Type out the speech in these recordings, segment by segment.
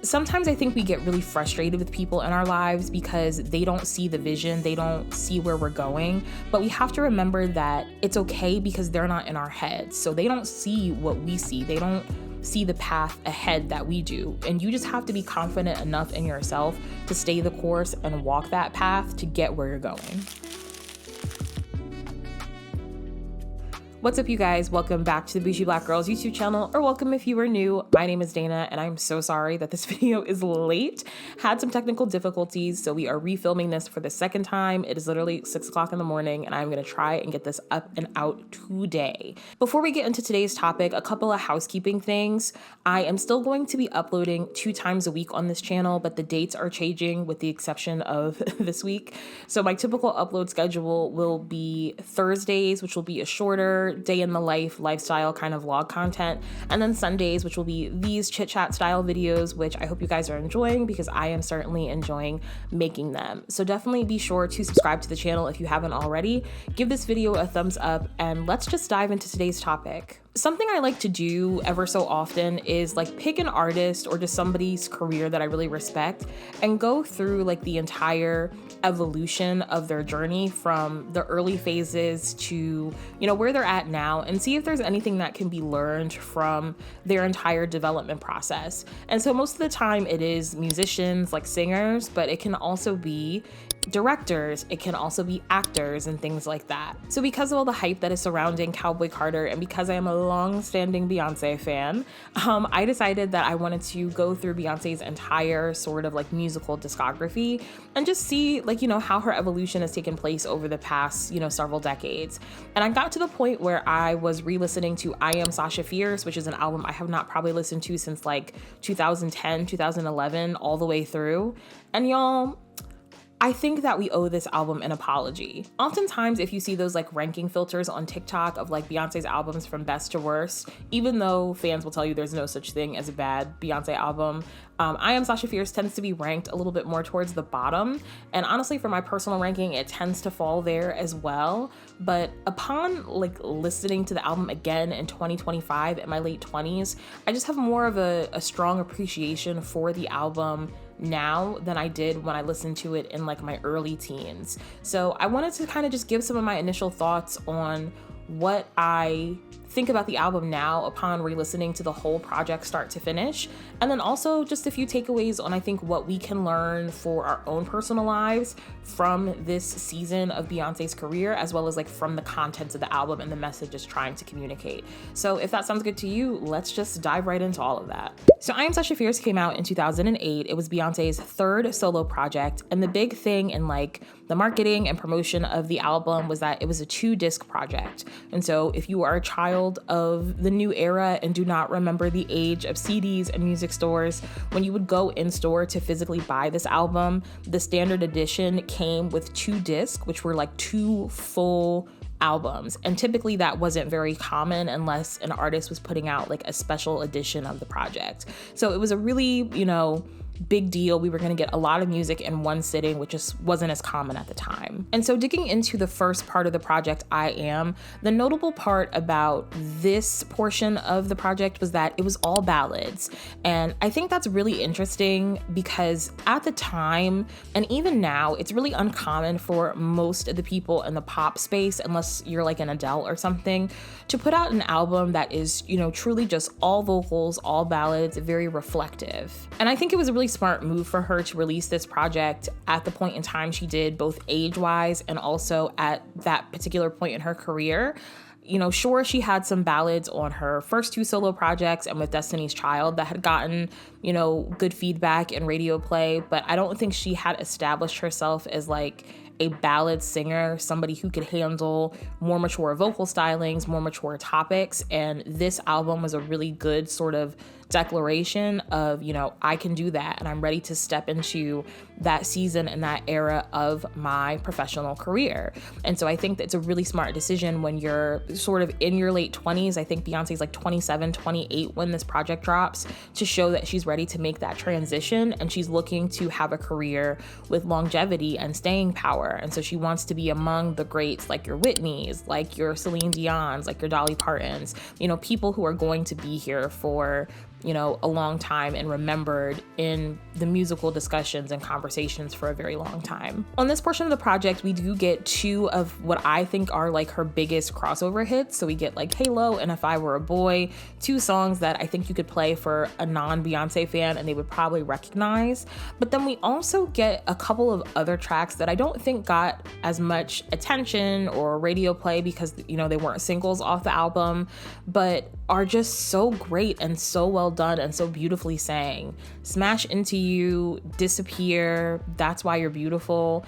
sometimes I think we get really frustrated with people in our lives because they don't see the vision, they don't see where we're going, but we have to remember that it's okay because they're not in our heads. So they don't see what we see. They don't see the path ahead that we do. And you just have to be confident enough in yourself to stay the course and walk that path to get where you're going. What's up, you guys? Welcome back to the Bougie Black Girls YouTube channel, or welcome if you are new. My name is Dana, and I'm so sorry that this video is late. Had some technical difficulties, so we are refilming this for the second time. It is literally 6 o'clock in the morning, and I'm gonna try and get this up and out today. Before we get into today's topic, a couple of housekeeping things. I am still going to be uploading 2 times a week on this channel, but the dates are changing with the exception of this week. So my typical upload schedule will be Thursdays, which will be a shorter day in the life, lifestyle kind of vlog content, and then Sundays, which will be these chit chat style videos, which I hope you guys are enjoying because I am certainly enjoying making them. So definitely be sure to subscribe to the channel if you haven't already. Give this video a thumbs up, and let's just dive into today's topic. Something I like to do ever so often is like pick an artist or just somebody's career that I really respect and go through like the entire evolution of their journey from the early phases to, where they're at now, and see if there's anything that can be learned from their entire development process. And so most of the time it is musicians, like singers, but it can also be directors, it can also be actors and things like that. So because of all the hype that is surrounding Cowboy Carter, and because I am a long-standing Beyonce fan, I decided that I wanted to go through Beyonce's entire sort of like musical discography and just see how her evolution has taken place over the past, several decades. And I got to the point where I was re-listening to I Am Sasha Fierce, which is an album I have not probably listened to since like 2010, 2011, all the way through. And y'all, I think that we owe this album an apology. Oftentimes, if you see those like ranking filters on TikTok of like Beyonce's albums from best to worst, even though fans will tell you there's no such thing as a bad Beyonce album, I Am Sasha Fierce tends to be ranked a little bit more towards the bottom. And honestly, for my personal ranking, it tends to fall there as well. But upon like listening to the album again in 2025 in my late 20s, I just have more of a strong appreciation for the album now than I did when I listened to it in like my early teens. So I wanted to kind of just give some of my initial thoughts on what I think about the album now upon re-listening to the whole project start to finish, and then also just a few takeaways on I think what we can learn for our own personal lives from this season of Beyonce's career, as well as like from the contents of the album and the message it's trying to communicate. So if that sounds good to you, let's just dive right into all of that. So I Am Sasha Fierce came out in 2008. It was Beyonce's 3rd solo project, and the big thing in like the marketing and promotion of the album was that it was a 2-disc project. And so if you are a child of the new era and do not remember the age of CDs and music stores, when you would go in store to physically buy this album, the standard edition came with 2 discs, which were like 2 full albums. And typically that wasn't very common unless an artist was putting out like a special edition of the project. So it was a really, big deal. We were going to get a lot of music in one sitting, which just wasn't as common at the time. And so digging into the first part of the project, I Am, the notable part about this portion of the project was that it was all ballads. And I think that's really interesting because at the time, and even now, it's really uncommon for most of the people in the pop space, unless you're like an Adele or something, to put out an album that is, truly just all vocals, all ballads, very reflective. And I think it was a really smart move for her to release this project at the point in time she did, both age-wise and also at that particular point in her career. Sure, she had some ballads on her first 2 solo projects and with Destiny's Child that had gotten, good feedback and radio play, but I don't think she had established herself as like a ballad singer, somebody who could handle more mature vocal stylings, more mature topics. And this album was a really good sort of declaration of, I can do that, and I'm ready to step into that season and that era of my professional career. And so I think that's a really smart decision when you're sort of in your late 20s. I think Beyonce's like 27, 28 when this project drops, to show that she's ready to make that transition and she's looking to have a career with longevity and staying power. And so she wants to be among the greats, like your Whitneys, like your Celine Dion's, like your Dolly Partons, people who are going to be here for a long time and remembered in the musical discussions and conversations for a very long time. On this portion of the project, we do get two of what I think are like her biggest crossover hits. So we get like Halo and If I Were a Boy, two songs that I think you could play for a non-Beyonce fan and they would probably recognize. But then we also get a couple of other tracks that I don't think got as much attention or radio play because, they weren't singles off the album, but are just so great and so well done and so beautifully sang. Smash Into You, Disappear, That's Why You're Beautiful.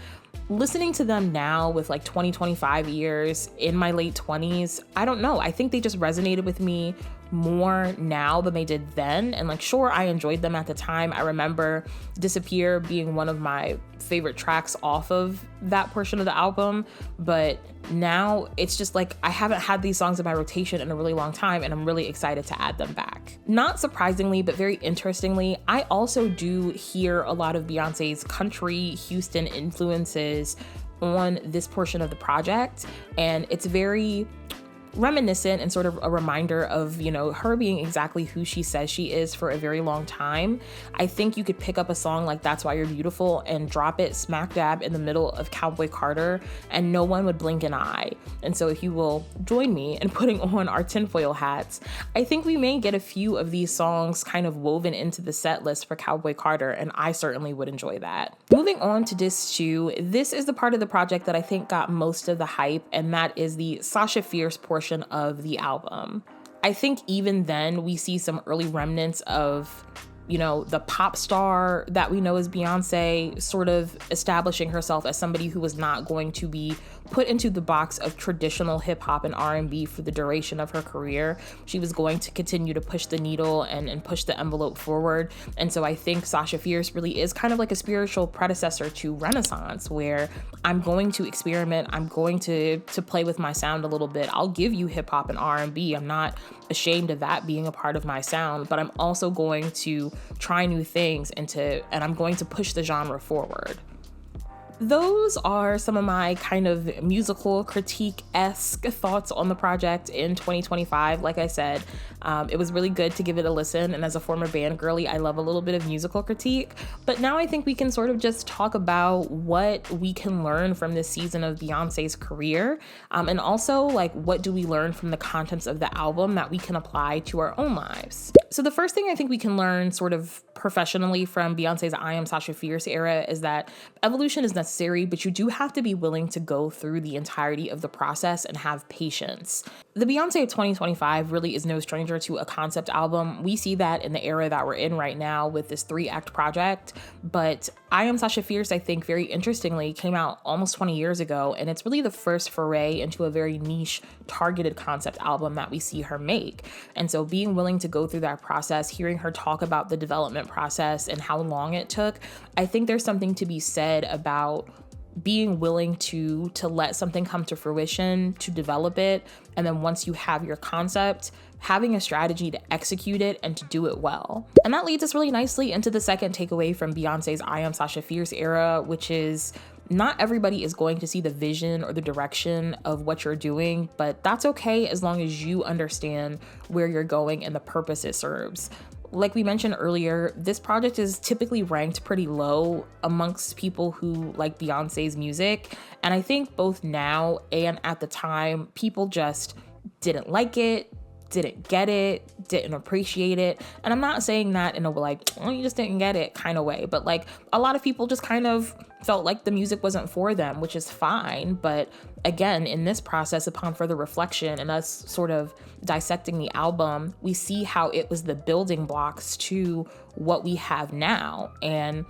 Listening to them now with like 25 years in my late 20s, I don't know. I think they just resonated with me more now than they did then. And like, sure, I enjoyed them at the time. I remember Disappear being one of my favorite tracks off of that portion of the album. But now it's just like, I haven't had these songs in my rotation in a really long time, and I'm really excited to add them back. Not surprisingly, but very interestingly, I also do hear a lot of Beyonce's country Houston influences on this portion of the project. And it's very reminiscent and sort of a reminder of, her being exactly who she says she is for a very long time. I think you could pick up a song like That's Why You're Beautiful and drop it smack dab in the middle of Cowboy Carter and no one would blink an eye. And so if you will join me in putting on our tinfoil hats, I think we may get a few of these songs kind of woven into the set list for Cowboy Carter, and I certainly would enjoy that. Moving on to Disc 2, this is the part of the project that I think got most of the hype, and that is the Sasha Fierce portion of the album. I think even then we see some early remnants of, the pop star that we know as Beyonce, sort of establishing herself as somebody who was not going to be put into the box of traditional hip hop and R&B for the duration of her career. She was going to continue to push the needle and push the envelope forward. And so I think Sasha Fierce really is kind of like a spiritual predecessor to Renaissance, where I'm going to experiment. I'm going to play with my sound a little bit. I'll give you hip hop and R&B. I'm not ashamed of that being a part of my sound, but I'm also going to try new things and I'm going to push the genre forward. Those are some of my kind of musical critique-esque thoughts on the project in 2025. Like I said, it was really good to give it a listen. And as a former band girly, I love a little bit of musical critique. But now I think we can sort of just talk about what we can learn from this season of Beyonce's career. And also, like, what do we learn from the contents of the album that we can apply to our own lives? So the first thing I think we can learn sort of professionally from Beyonce's I Am Sasha Fierce era is that evolution is necessary, but you do have to be willing to go through the entirety of the process and have patience. The Beyonce of 2025 really is no stranger to a concept album. We see that in the era that we're in right now with this 3-act project, but I Am Sasha Fierce, I think very interestingly, came out almost 20 years ago, and it's really the first foray into a very niche, targeted concept album that we see her make. And so being willing to go through that process, hearing her talk about the development process and how long it took, I think there's something to be said about being willing to let something come to fruition, to develop it, and then once you have your concept, having a strategy to execute it and to do it well. And that leads us really nicely into the second takeaway from Beyonce's I Am Sasha Fierce era, which is not everybody is going to see the vision or the direction of what you're doing, but that's okay as long as you understand where you're going and the purpose it serves. Like we mentioned earlier, this project is typically ranked pretty low amongst people who like Beyonce's music. And I think both now and at the time, people just didn't like it, didn't get it, didn't appreciate it. And I'm not saying that in a like, oh, you just didn't get it kind of way, but like a lot of people just kind of felt like the music wasn't for them, which is fine. But again, in this process, upon further reflection and us sort of dissecting the album, we see how it was the building blocks to what we have now. And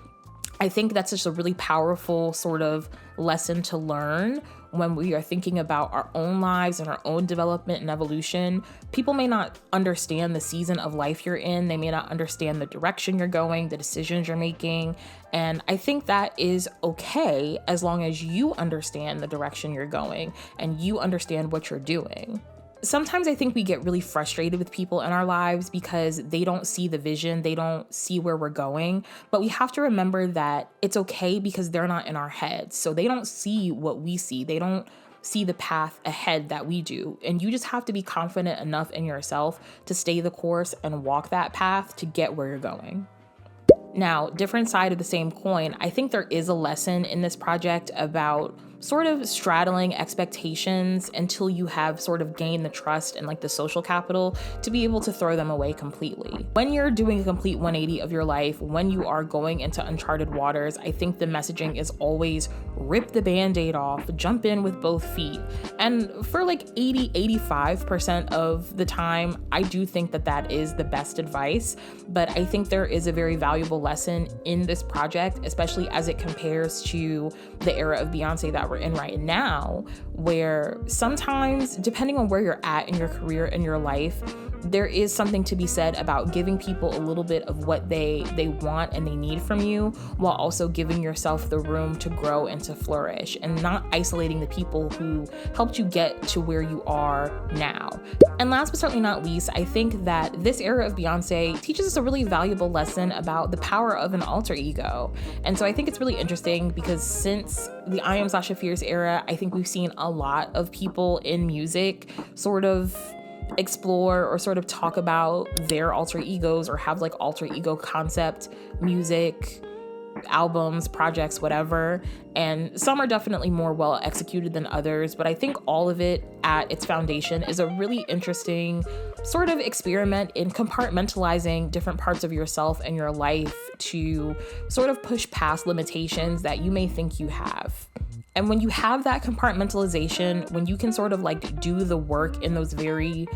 I think that's just a really powerful sort of lesson to learn when we are thinking about our own lives and our own development and evolution. People may not understand the season of life you're in. They may not understand the direction you're going, the decisions you're making. And I think that is okay as long as you understand the direction you're going and you understand what you're doing. Sometimes I think we get really frustrated with people in our lives because they don't see the vision, they don't see where we're going, but we have to remember that it's okay because they're not in our heads. So they don't see what we see. They don't see the path ahead that we do. And you just have to be confident enough in yourself to stay the course and walk that path to get where you're going. Now, different side of the same coin, I think there is a lesson in this project about sort of straddling expectations until you have sort of gained the trust and like the social capital to be able to throw them away completely. When you're doing a complete 180 of your life, when you are going into uncharted waters, I think the messaging is always rip the band-aid off, jump in with both feet. And for like 85% of the time, I do think that that is the best advice. But I think there is a very valuable lesson in this project, especially as it compares to the era of Beyonce that we're in right now, where sometimes, depending on where you're at in your career and your life, there is something to be said about giving people a little bit of what they want and they need from you, while also giving yourself the room to grow and to flourish, and not isolating the people who helped you get to where you are now. And last but certainly not least, I think that this era of Beyonce teaches us a really valuable lesson about the power of an alter ego. And so I think it's really interesting because since the I Am Sasha Fierce era, I think we've seen a lot of people in music sort of explore or sort of talk about their alter egos or have like alter ego concept music, albums, projects, whatever. And some are definitely more well executed than others, but I think all of it at its foundation is a really interesting sort of experiment in compartmentalizing different parts of yourself and your life to sort of push past limitations that you may think you have. And when you have that compartmentalization, when you can sort of like do the work in those very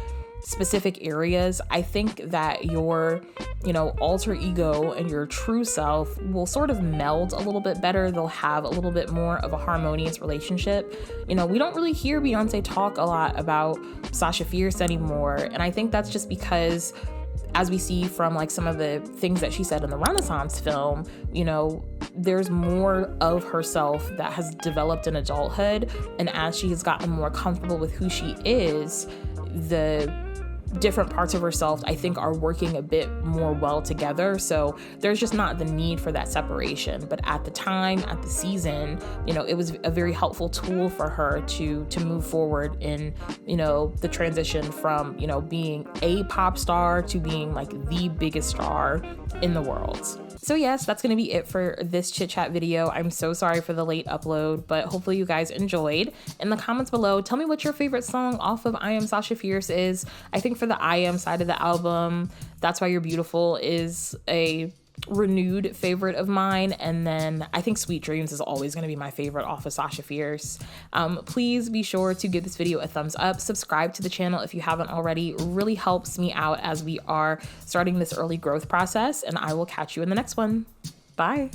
specific areas, I think that your, alter ego and your true self will sort of meld a little bit better. They'll have a little bit more of a harmonious relationship. We don't really hear Beyonce talk a lot about Sasha Fierce anymore. And I think that's just because, as we see from like some of the things that she said in the Renaissance film, there's more of herself that has developed in adulthood. And as she has gotten more comfortable with who she is, the different parts of herself, I think, are working a bit more well together. So there's just not the need for that separation. But at the time, at the season, it was a very helpful tool for her to move forward in, the transition from, being a pop star to being like the biggest star in the world. So yes, that's going to be it for this chit chat video. I'm so sorry for the late upload, but hopefully you guys enjoyed. In the comments below, tell me what your favorite song off of I Am Sasha Fierce is. I think for the I Am side of the album, That's Why You're Beautiful is a renewed favorite of mine, and then I think Sweet Dreams is always going to be my favorite off of Sasha Fierce. Please be sure to give this video a thumbs up, subscribe to the channel if you haven't already. It really helps me out as we are starting this early growth process, and I will catch you in the next one. Bye.